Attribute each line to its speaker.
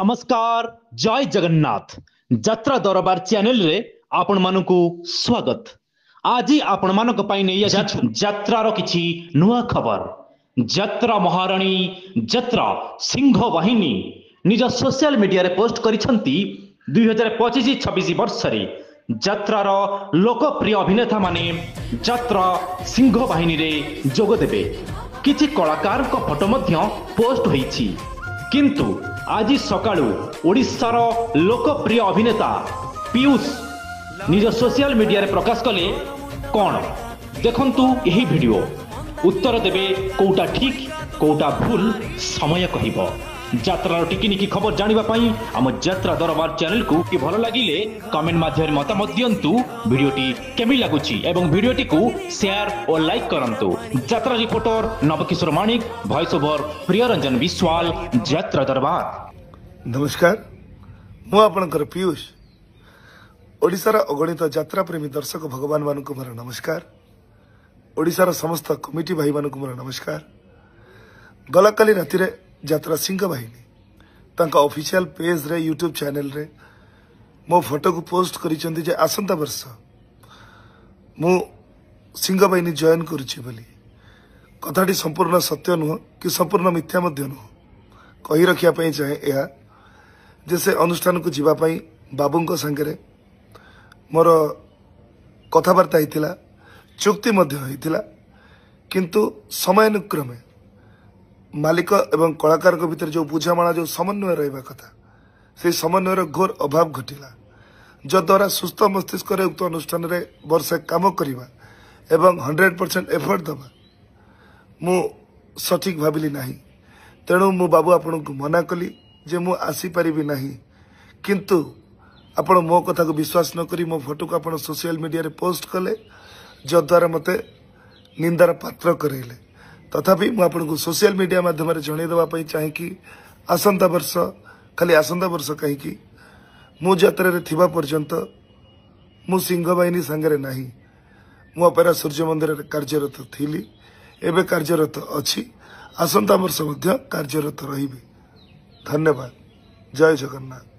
Speaker 1: नमस्कार जय जगन्नाथ यात्रा दरबार चैनल रे आपण मानकु स्वागत। आज आपण मानक पई नै यात्रार किछि नुआ खबर। यात्रा महाराणी यात्रा सिंह वाहिनी निज सोशल मीडिया रे पोस्ट करिसंती 2025-26 वर्ष रे यात्रार लोकप्रिय अभिनेता माने यात्रा सिंह वाहिनी रे जोग देबे। किछि कलाकार को फोटो मध्य पोस्ट होईछि, किंतु आज सकाळू ओडिशार लोकप्रिय अभिनेता पीयूष निज सोशल मीडिया रे प्रकाश कले कौन देखंतु यही वीडियो। उत्तर देबे कोउटा ठीक कोउटा भूल समय कहिबो। यात्रार टिकिनिकी खबर जानिबा पई हम यात्रा दरबार चैनल को कि भलो लागिले कमेंट माध्यम मतामत दियंतु। वीडियोटी केमि लागुची एवं वीडियोटी को शेयर और लाइक करंतु। यात्रा रिपोर्टर नवकिशोर माणिक, वॉइस ओवर प्रियरंजन विश्वाल, यात्रा दरबार।
Speaker 2: नमस्कार, मु आपणकर पीयूष। ओडिशार अगणित यात्रा प्रेमी दर्शक भगवान मानक मोर नमस्कार। ओडिशार समस्त कमिटी भाई मानक मोर नमस्कार। गला काली राति रे यात्रा सिंह वाहिनी तांका ऑफिशियल पेज रे यूट्यूब चैनल रे मो फोटो को पोस्ट करिसेंती जे आसंता वर्ष मु सिंह वाहिनी जॉइन करूची बोली। कथाटी संपूर्ण सत्य नुह कि संपूर्ण मिथ्या मध्य नुह कही रखिया पई चाहे या जैसे अनुष्ठान को जीवा पई बाबूंको संगे मोर कथबार्ता होता, चुक्ति मध्य होता, किंतु समयानुक्रमे मालिक एवं कलाकार भीतर जो बुझामणा जो समन्वय रहा कथा से समन्वयर घोर अभाव घटिला, जद्वारा सुस्थ मस्तिष्क उक्त अनुष्ठान रे वर्षे काम करवा एवं 100% एफर्ट दबा मु सठिक भाविली नाही। तेणु मु बाबू आपण को मना कली जे मु आसी परिबी नाही, किंतु आपण मो कथा को विश्वास न करी मो फोटो को आपण सोशल मीडिया रे पोस्ट कले, जद्वारा मते निंदार पात्र करेले। तथापि मु आपण को सोशल मीडिया माध्यम रे जणे देबा पई चाहे कि आसंता वर्ष खाली आसंता वर्ष कहि कि मु यात्रा रे थिबा पर्यंत मु सिंह वाहिनी संगे नाही। मु अपेरा सूर्य मंदिर रे कार्यरत थिली, एबे कार्यरत अछि, आसंता वर्ष मध्य कार्यरत रहिबी। धन्यवाद। जय जगन्नाथ।